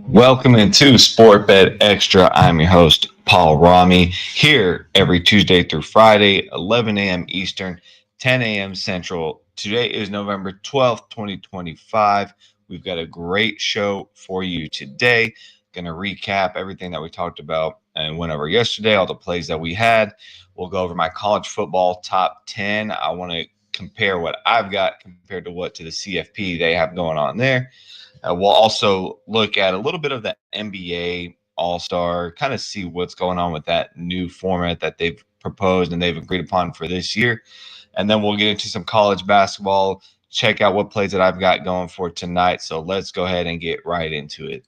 Welcome into SportBet Extra. I'm your host, Paul Rami, here every Tuesday through Friday, 11 a.m. Eastern, 10 a.m. Central. Today is November 12th, 2025. We've got a great show for you today. Going to recap everything that we talked about and went over yesterday, all the plays that we had. We'll go over my college football top 10. I want to compare what I've got compared to the CFP they have going on there. We'll also look at a little bit of the NBA All-Star, kind of see what's going on with that new format that they've proposed and they've agreed upon for this year. And then we'll get into some college basketball, check out what plays that I've got going for tonight. So let's go ahead and get right into it.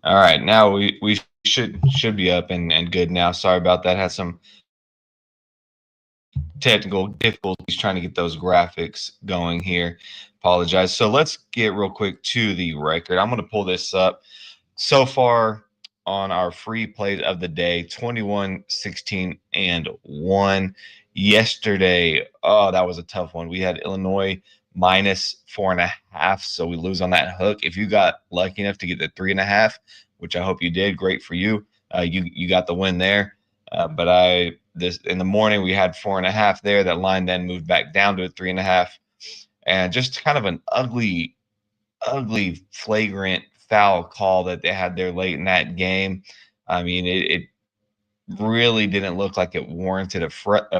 All right, now we should be up and good now. Sorry about that. Had some technical difficulties trying to get those graphics going here. Apologize. So let's get real quick to the record. I'm going to pull this up. So far on our free plays of the day, 21, 16, and 1. Yesterday, oh, that was a tough one. We had Illinois minus 4.5, so we lose on that hook. If you got lucky enough to get the 3.5, which I hope you did, great for you. You got the win there. But this in the morning we had 4.5 there. That line then moved back down to a 3.5, and just kind of an ugly flagrant foul call that they had there late in that game. I mean, it really didn't look like it warranted a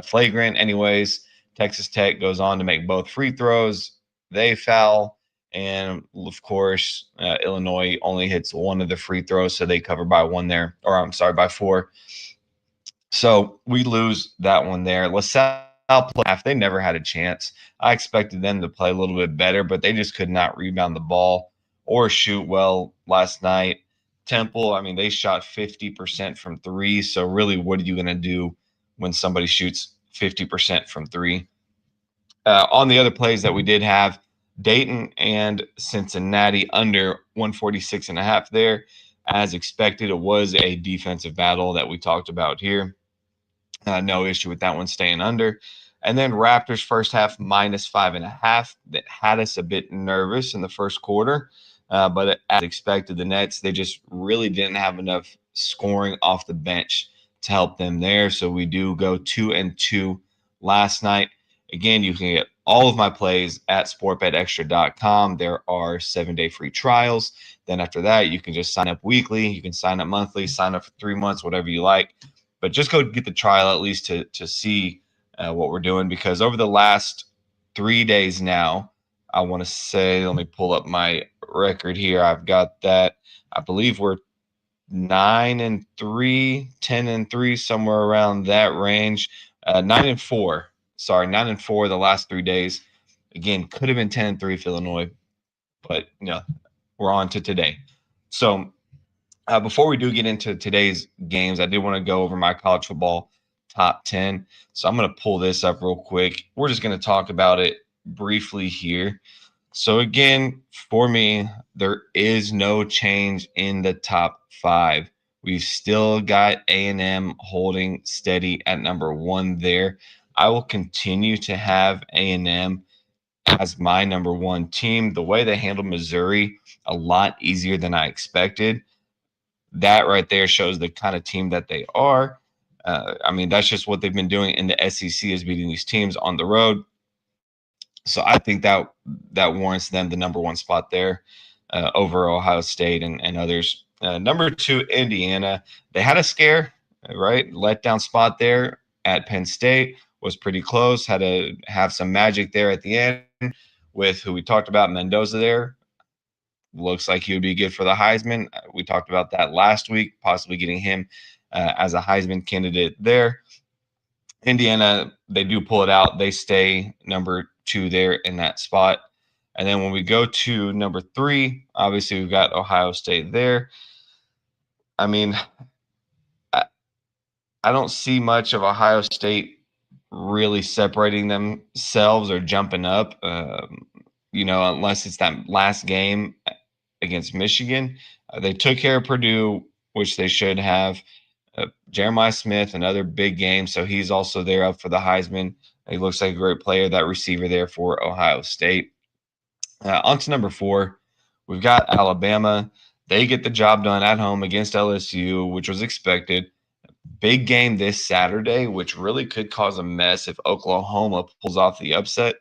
flagrant. Anyways, Texas Tech goes on to make both free throws. They foul. And of course, Illinois only hits one of the free throws, so they cover by one there, or I'm sorry, by 4. So we lose that one there. LaSalle play half. They never had a chance. I expected them to play a little bit better, but they just could not rebound the ball or shoot well last night. Temple, I mean, they shot 50% from 3. So really, what are you going to do when somebody shoots 50% from 3? On the other plays that we did have, Dayton and Cincinnati under 146.5 there. As expected, it was a defensive battle that we talked about here. No issue with that one staying under. And then Raptors first half minus 5.5. That had us a bit nervous in the first quarter. But as expected, the Nets, they just really didn't have enough scoring off the bench to help them there. So we do go 2-2 last night. Again, you can get all of my plays at sportbetextra.com. There are 7-day free trials. Then after that, you can just sign up weekly. You can sign up monthly, sign up for 3 months, whatever you like. But just go get the trial at least to see what we're doing, because over the last 3 days now, I want to say, let me pull up my record here. I've got that. I believe we're 9-3, 10-3, somewhere around that range. 9-4. Sorry, 9-4 the last 3 days. Again, could have been 10-3 for Illinois, but we're on to today. So before we do get into today's games, I did want to go over my college football top 10. So I'm going to pull this up real quick. We're just going to talk about it briefly here. So again, for me, there is no change in the top 5. We've still got A&M holding steady at number 1 there. I will continue to have A&M as my number 1 team. The way they handled Missouri, a lot easier than I expected. That right there shows the kind of team that they are. I mean, that's just what they've been doing in the SEC, is beating these teams on the road. So I think that warrants them the number 1 spot there over Ohio State and others. Number 2, Indiana. They had a scare, right? Letdown spot there at Penn State. Was pretty close. Had to have some magic there at the end with who we talked about, Mendoza there. Looks like he would be good for the Heisman. We talked about that last week, possibly getting him as a Heisman candidate there. Indiana, they do pull it out. They stay number 2 there in that spot. And then when we go to number 3, obviously we've got Ohio State there. I mean, I, I don't see much of Ohio State really separating themselves or jumping up, unless it's that last game against Michigan. They took care of Purdue, which they should have. Jeremiah Smith, another big game, so he's also there up for the Heisman. He looks like a great player, that receiver there for Ohio State. On to number 4, we've got Alabama. They get the job done at home against LSU, which was expected. Big game this Saturday, which really could cause a mess if Oklahoma pulls off the upset,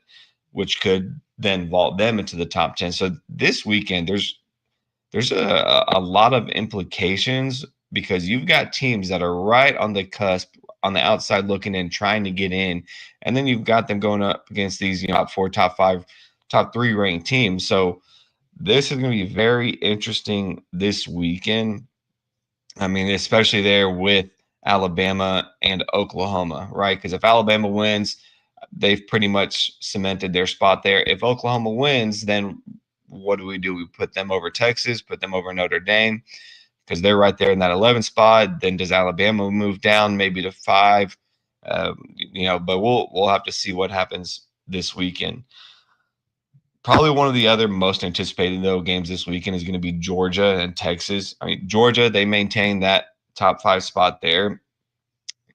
which could then vault them into the top 10. So this weekend, there's a lot of implications because you've got teams that are right on the cusp, on the outside looking in, trying to get in, and then you've got them going up against these top 4, top 5, top 3 ranked teams. So this is going to be very interesting this weekend. I mean, especially there with Alabama and Oklahoma, right? Because if Alabama wins, they've pretty much cemented their spot there. If Oklahoma wins, then what do? We put them over Texas, put them over Notre Dame, because they're right there in that 11 spot. Then does Alabama move down maybe to 5? But we'll have to see what happens this weekend. Probably one of the other most anticipated, though, games this weekend is going to be Georgia and Texas. I mean, Georgia, they maintain that top 5 spot there.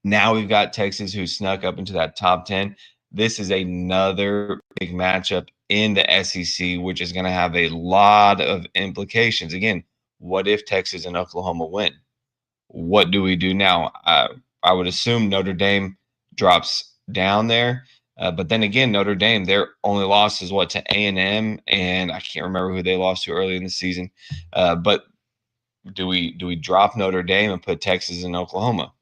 Now we've got Texas, who snuck up into that top 10. This is another big matchup in the SEC, which is going to have a lot of implications. Again, what if Texas and Oklahoma win? What do we do now? I would assume Notre Dame drops down there. But then again, Notre Dame, their only loss is to A&M, and I can't remember who they lost to early in the season. But do we drop Notre Dame and put Texas and Oklahoma?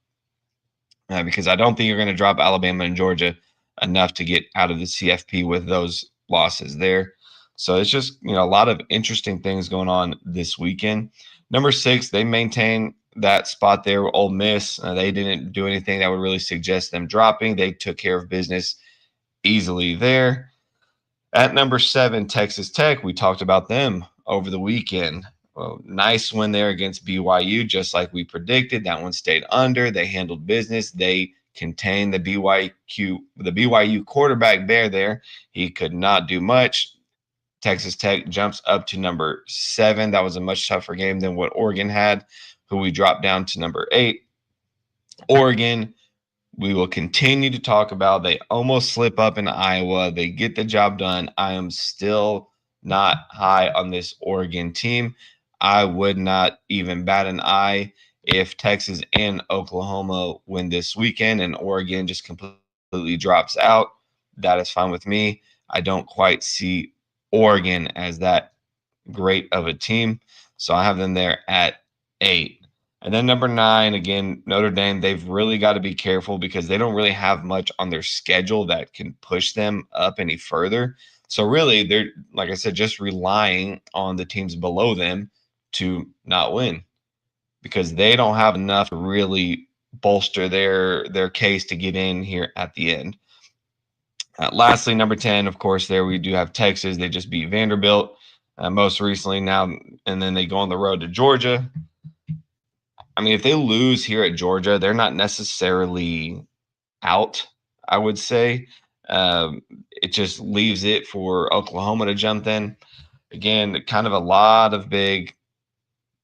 Because I don't think you're going to drop Alabama and Georgia enough to get out of the CFP with those losses there. So it's just a lot of interesting things going on this weekend. Number 6, they maintain that spot there. Ole Miss, they didn't do anything that would really suggest them dropping. They took care of business easily there. At number 7, Texas Tech, we talked about them over the weekend. Well, nice win there against BYU, just like we predicted. That one stayed under. They handled business. They contained the BYU quarterback Bear there. He could not do much. Texas Tech jumps up to number 7. That was a much tougher game than what Oregon had, who we dropped down to number 8. Oregon, we will continue to talk about. They almost slip up in Iowa. They get the job done. I am still not high on this Oregon team. I would not even bat an eye if Texas and Oklahoma win this weekend and Oregon just completely drops out. That is fine with me. I don't quite see Oregon as that great of a team. So I have them there at 8. And then number 9, again, Notre Dame, they've really got to be careful because they don't really have much on their schedule that can push them up any further. So really, they're, like I said, just relying on the teams below them to not win because they don't have enough to really bolster their case to get in here at the end. Lastly, number 10, of course, there we do have Texas. They just beat Vanderbilt most recently now, and then they go on the road to Georgia. I mean, if they lose here at Georgia, they're not necessarily out, I would say. It just leaves it for Oklahoma to jump in. Again, kind of a lot of big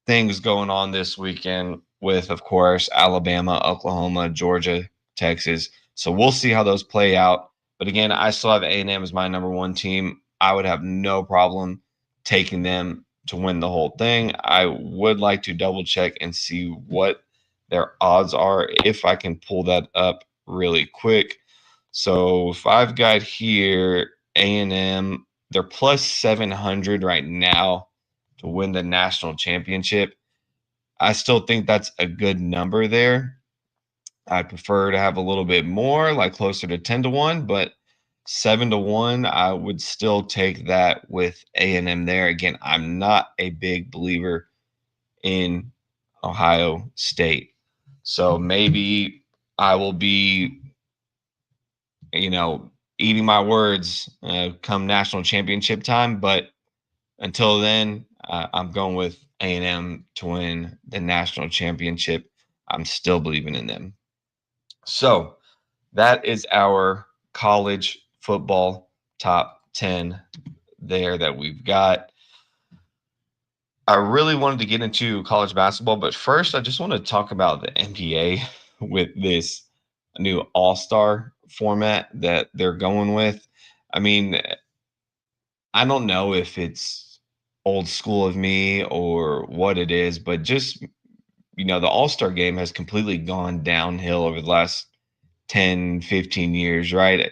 things going on this weekend with, of course, Alabama, Oklahoma, Georgia, Texas. So we'll see how those play out. But again, I still have A&M as my number 1 team. I would have no problem taking them to win the whole thing. I would like to double check and see what their odds are if I can pull that up really quick. So if I've got here A&M, they're plus 700 right now to win the national championship. I still think that's a good number there. I'd prefer to have a little bit more, like closer to 10-1, but 7-1, I would still take that with A&M there. Again, I'm not a big believer in Ohio State. So maybe I will be you know, eating my words come national championship time. But until then, I'm going with A&M to win the national championship. I'm still believing in them. So that is our college football top 10 there that we've got. I really wanted to get into college basketball, but first, I just want to talk about the NBA with this new All Star format that they're going with. I mean, I don't know if it's old school of me or what it is, but just, the All Star game has completely gone downhill over the last 10, 15 years, right?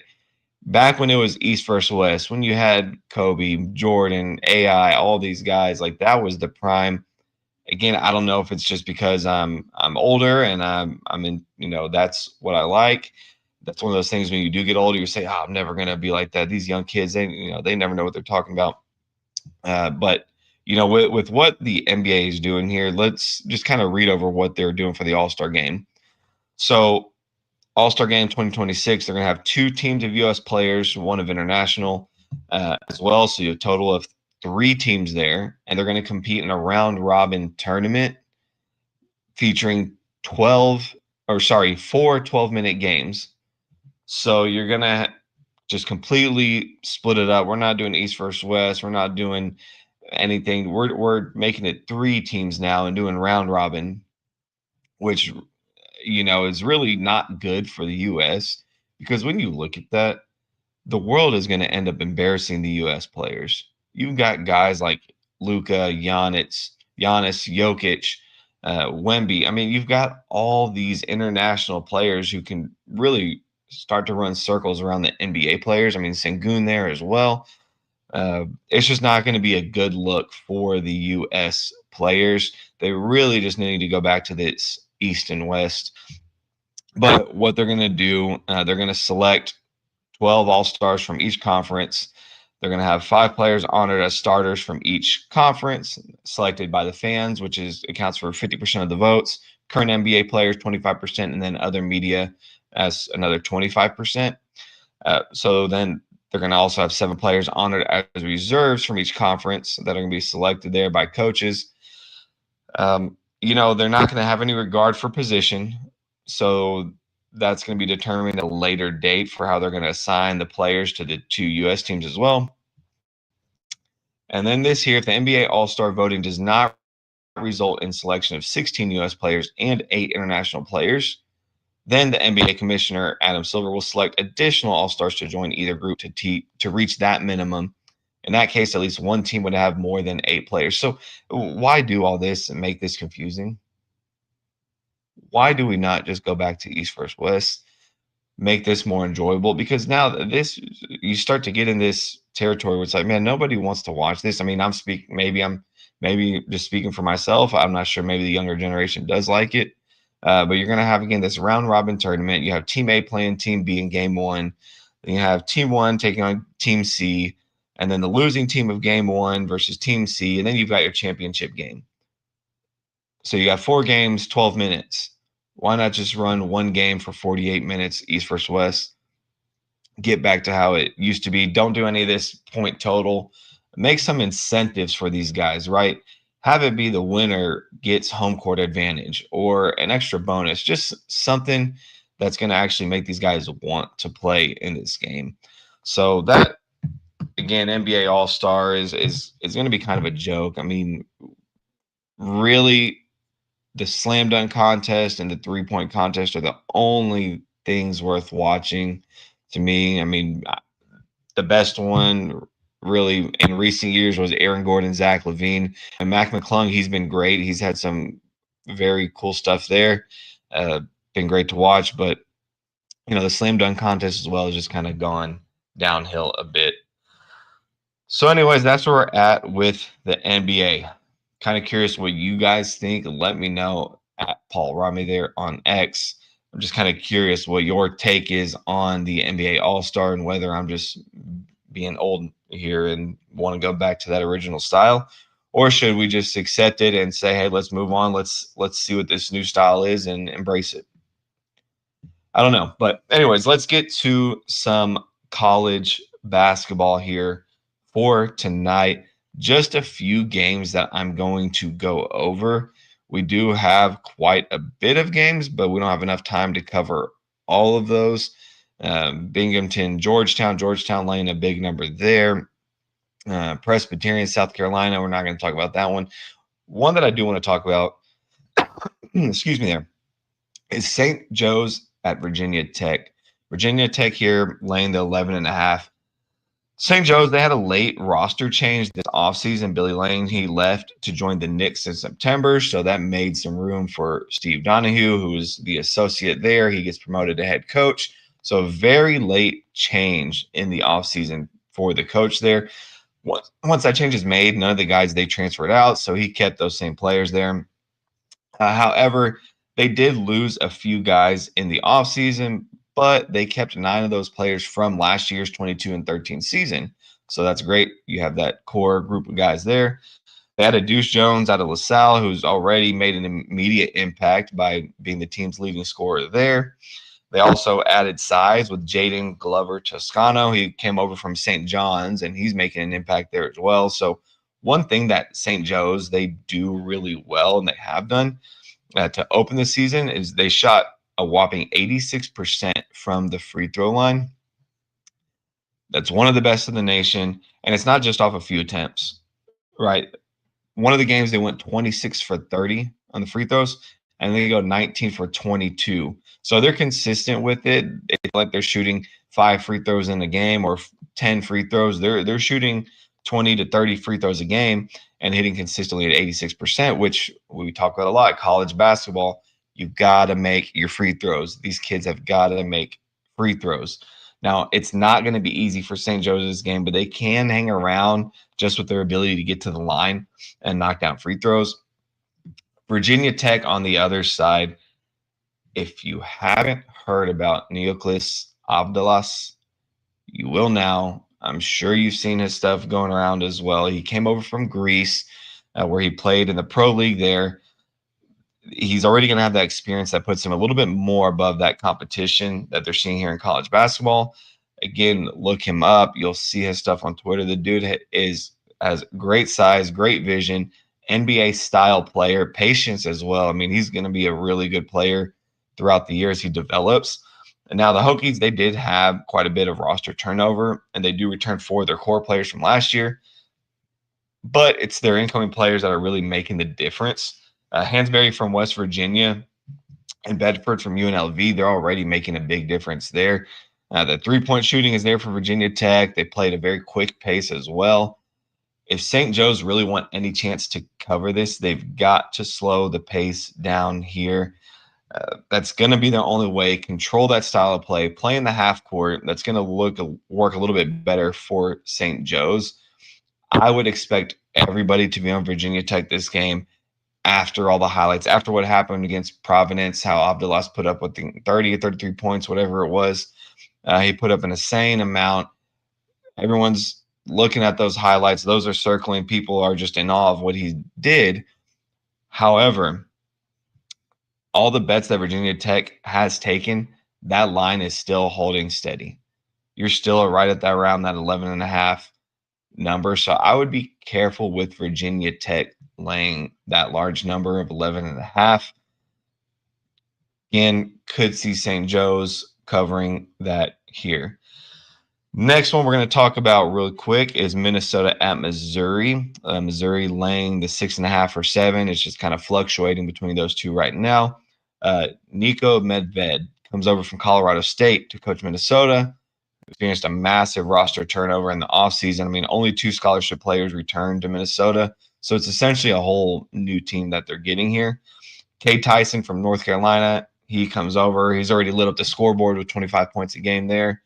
Back when it was East versus West, when you had Kobe, Jordan, AI, all these guys, like that was the prime. Again, I don't know if it's just because I'm older and I'm in, that's what I like. That's one of those things when you do get older, you say, "Oh, I'm never gonna be like that." These young kids, they never know what they're talking about. But with what the NBA is doing here, let's just kind of read over what they're doing for the All Star game. So All Star Game 2026, they're going to have two teams of U.S. players, one of international as well. So you have a total of three teams there, and they're going to compete in a round robin tournament featuring 4 12-minute games. So you're going to just completely split it up. We're not doing East versus West. We're not doing anything. We're making it three teams now and doing round robin, which is really not good for the US because when you look at that, the world is going to end up embarrassing the US players. You've got guys like Luka, Giannis, Jokic, Wemby. I mean, you've got all these international players who can really start to run circles around the NBA players. I mean, Sengun there as well. It's just not going to be a good look for the U.S. players. They really just need to go back to this East and West. But what they're going to do, they're going to select 12 All Stars from each conference. They're going to have 5 players honored as starters from each conference, selected by the fans, which accounts for 50% of the votes. Current NBA players, 25%, and then other media as another 25%. So then they're going to also have 7 players honored as reserves from each conference that are going to be selected there by coaches. They're not going to have any regard for position. So that's going to be determined at a later date for how they're going to assign the players to the 2 U.S. teams as well. And then this year, if the NBA All-Star voting does not result in selection of 16 U.S. players and 8 international players, then the NBA commissioner, Adam Silver, will select additional All-Stars to join either group to reach that minimum. In that case, at least one team would have more than 8 players. So why do all this and make this confusing? Why do we not just go back to East versus West, make this more enjoyable? Because now you start to get in this territory where it's like, man, nobody wants to watch this. I mean, maybe just speaking for myself. I'm not sure. Maybe the younger generation does like it. But you're going to have, again, this round robin tournament. You have Team A playing Team B in game one. Then you have Team 1 taking on Team C. And then the losing team of game 1 versus Team C. And then you've got your championship game. So you got 4 games, 12 minutes. Why not just run one game for 48 minutes, East versus West? Get back to how it used to be. Don't do any of this point total. Make some incentives for these guys, right? Have it be the winner gets home court advantage or an extra bonus, just something that's going to actually make these guys want to play in this game. So that, again, NBA All-Star is going to be kind of a joke. I mean, really, the slam dunk contest and the 3-point contest are the only things worth watching to me. I mean, the best one really in recent years was Aaron Gordon, Zach LaVine, and Mac McClung. He's been great. He's had some very cool stuff there. Been great to watch, but the slam dunk contest as well has just kind of gone downhill a bit. So, anyways, that's where we're at with the NBA. Kind of curious what you guys think. Let me know at Paul Rami there on X. I'm just kind of curious what your take is on the NBA All-Star and whether I'm just being old here and want to go back to that original style, or should we just accept it and say, hey, let's move on. Let's see what this new style is and embrace it. I don't know. But anyways, let's get to some college basketball here for tonight. Just a few games that I'm going to go over. We do have quite a bit of games, but we don't have enough time to cover all of those. Binghamton, Georgetown laying a big number there. Presbyterian, South Carolina, we're not going to talk about that one. One that I do want to talk about, excuse me there, is St. Joe's at Virginia Tech. Virginia Tech here laying the 11.5. St. Joe's, they had a late roster change this offseason. Billy Lane, he left to join the Knicks in September, so that made some room for Steve Donahue, who was the associate there. He gets promoted to head coach. So a very late change in the offseason for the coach there. Once that change is made, none of the guys, they transferred out, so he kept those same players there. However, they did lose a few guys in the offseason, but they kept 9 of those players from last year's 22 and 13 season. So that's great. You have that core group of guys there. They had a Deuce Jones out of LaSalle, who's already made an immediate impact by being the team's leading scorer there. They also added size with Jaden Glover Toscano. He came over from St. John's, and he's making an impact there as well. So one thing that St. Joe's, they do really well, and they have done to open the season, is they shot a whopping 86% from the free throw line. That's one of the best in the nation, and it's not just off a few attempts, right? One of the games they went 26 for 30 on the free throws, and they go 19 for 22. So they're consistent with it. It's like they're shooting 5 free throws in a game or 10 free throws. They're shooting 20 to 30 free throws a game and hitting consistently at 86%, which we talk about a lot. College basketball, you've got to make your free throws. These kids have got to make free throws. Now, it's not going to be easy for St. Joseph's game, but they can hang around just with their ability to get to the line and knock down free throws. Virginia Tech on the other side, if you haven't heard about Neoclis Abdalas, you will now. I'm sure you've seen his stuff going around as well. He came over from Greece, where he played in the pro league there. He's already going to have that experience that puts him a little bit more above that competition that they're seeing here in college basketball. Again, look him up. You'll see his stuff on Twitter. The dude has great size, great vision, NBA style player, patience as well. I mean, he's going to be a really good player throughout the years he develops. And now the Hokies, they did have quite a bit of roster turnover, and they do return 4 of their core players from last year. But it's their incoming players that are really making the difference. Hansberry from West Virginia and Bedford from UNLV, they're already making a big difference there. The three-point shooting is there for Virginia Tech. They played a very quick pace as well. If St. Joe's really want any chance to cover this, they've got to slow the pace down here. That's going to be their only way. Control that style of play. Play in the half court. That's going to work a little bit better for St. Joe's. I would expect everybody to be on Virginia Tech this game after all the highlights, after what happened against Providence, how Abdalas put up with 30 or 33 points, whatever it was. He put up an insane amount. Everyone's looking at those highlights. Those are circling. People are just in awe of what he did. However, all the bets that Virginia Tech has taken, that line is still holding steady. You're still right at that around that 11.5 number. So I would be careful with Virginia Tech laying that large number of 11.5. Again, could see St. Joe's covering that here. Next one we're going to talk about real quick is Minnesota at Missouri. Missouri laying the 6.5 or 7. It's just kind of fluctuating between those two right now. Nico Medved comes over from Colorado State to coach Minnesota. Experienced a massive roster turnover in the offseason. I mean, only 2 scholarship players returned to Minnesota. So it's essentially a whole new team that they're getting here. Cade Tyson from North Carolina, he comes over. He's already lit up the scoreboard with 25 points a game there.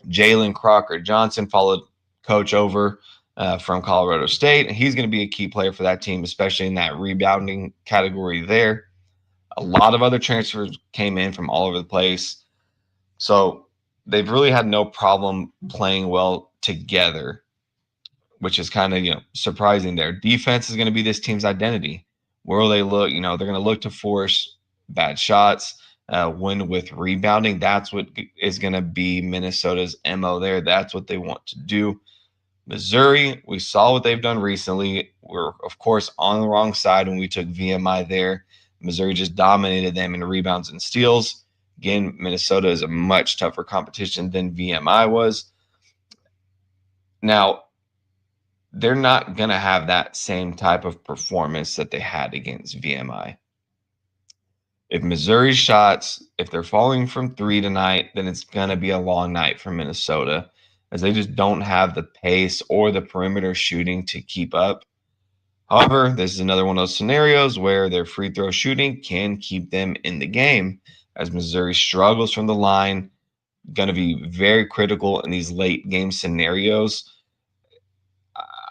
Jalen Crocker Johnson followed coach over from Colorado State, and he's going to be a key player for that team, especially in that rebounding category there. A lot of other transfers came in from all over the place. So they've really had no problem playing well together, which is kind of, surprising there. Defense is going to be this team's identity. Where will they look? They're going to look to force bad shots. win with rebounding. That's what is going to be Minnesota's MO there. That's what they want to do. Missouri, we saw what they've done recently. We're, of course, on the wrong side when we took VMI there. Missouri just dominated them in rebounds and steals. Again, Minnesota is a much tougher competition than VMI was. Now, they're not going to have that same type of performance that they had against VMI. If Missouri's shots, if they're falling from three tonight, then it's going to be a long night for Minnesota, as they just don't have the pace or the perimeter shooting to keep up. However, this is another one of those scenarios where their free throw shooting can keep them in the game, as Missouri struggles from the line. Going to be very critical in these late game scenarios.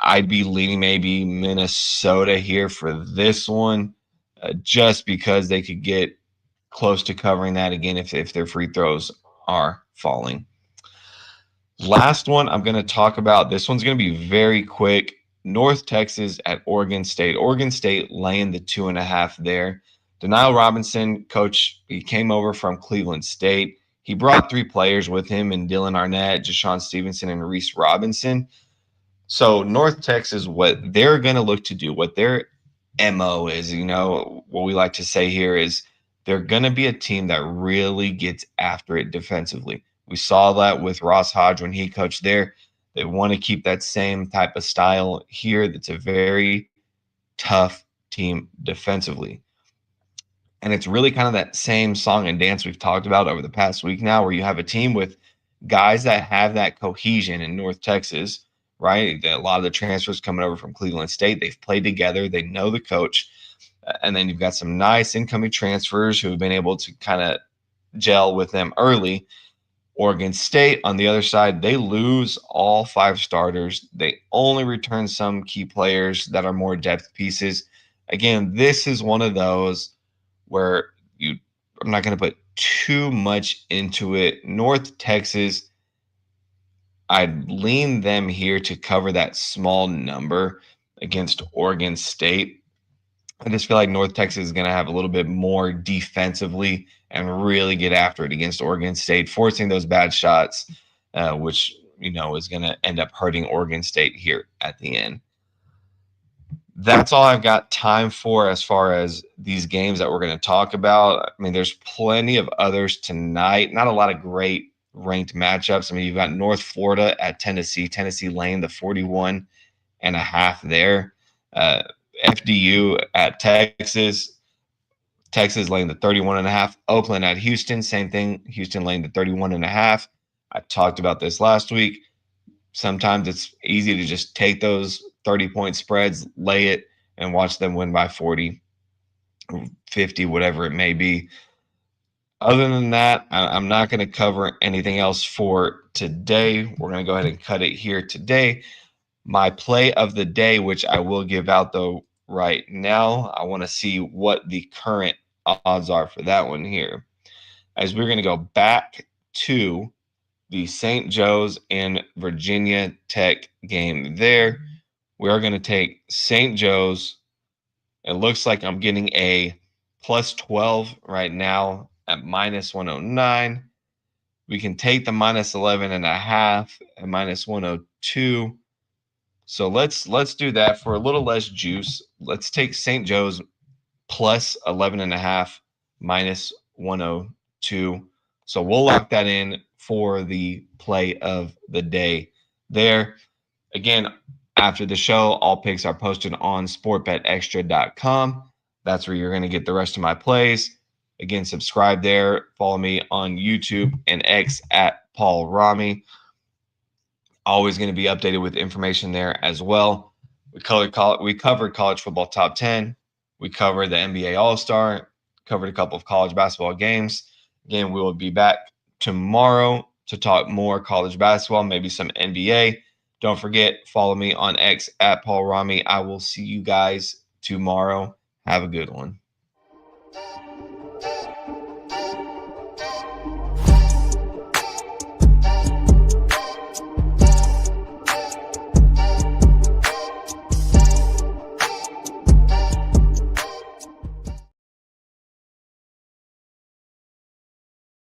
I'd be leaning maybe Minnesota here for this one, just because they could get close to covering that again if their free throws are falling. Last one I'm going to talk about. This one's going to be very quick. North Texas at Oregon State. Oregon State laying the 2.5 there. Denial Robinson, coach, he came over from Cleveland State. He brought 3 players with him in Dylan Arnett, Jashawn Stevenson, and Reese Robinson. So North Texas, what they're going to look to do, what their MO is, what we like to say here is they're going to be a team that really gets after it defensively. We saw that with Ross Hodge when he coached there. They want to keep that same type of style here. That's a very tough team defensively. And it's really kind of that same song and dance we've talked about over the past week now, where you have a team with guys that have that cohesion in North Texas, right? A lot of the transfers coming over from Cleveland State, they've played together. They know the coach. And then you've got some nice incoming transfers who have been able to kind of gel with them early. Oregon State, on the other side, they lose all 5 starters. They only return some key players that are more depth pieces. Again, this is one of those where I'm not going to put too much into it. North Texas, I'd lean them here to cover that small number against Oregon State. I just feel like North Texas is going to have a little bit more defensively and really get after it against Oregon State, forcing those bad shots, which, is going to end up hurting Oregon State here at the end. That's all I've got time for as far as these games that we're going to talk about. I mean, there's plenty of others tonight. Not a lot of great ranked matchups. I mean, you've got North Florida at Tennessee. Tennessee laying the 41.5 there. FDU at Texas. Texas laying the 31.5. Oakland at Houston. Same thing. Houston laying the 31.5. I talked about this last week. Sometimes it's easy to just take those 30-point spreads, lay it, and watch them win by 40, 50, whatever it may be. Other than that, I'm not going to cover anything else for today. We're going to go ahead and cut it here today. My play of the day, which I will give out, though, right now. I want to see what the current odds are for that one here. As we're going to go back to the St. Joe's and Virginia Tech game there. We are going to take St. Joe's. It looks like I'm getting a plus 12 right now at minus 109. We can take the minus 11.5 at minus 102. So let's do that for a little less juice. Let's take St. Joe's plus 11.5 minus 102. So we'll lock that in for the play of the day there. Again, after the show, all picks are posted on sportbetextra.com. That's where you're going to get the rest of my plays. Again, subscribe there. Follow me on YouTube and X at Paul Rami. Always going to be updated with information there as well. We covered college football top 10. We covered the NBA All-Star. Covered a couple of college basketball games. Again, we will be back tomorrow to talk more college basketball, maybe some NBA. Don't forget, follow me on X at Paul Rami. I will see you guys tomorrow. Have a good one.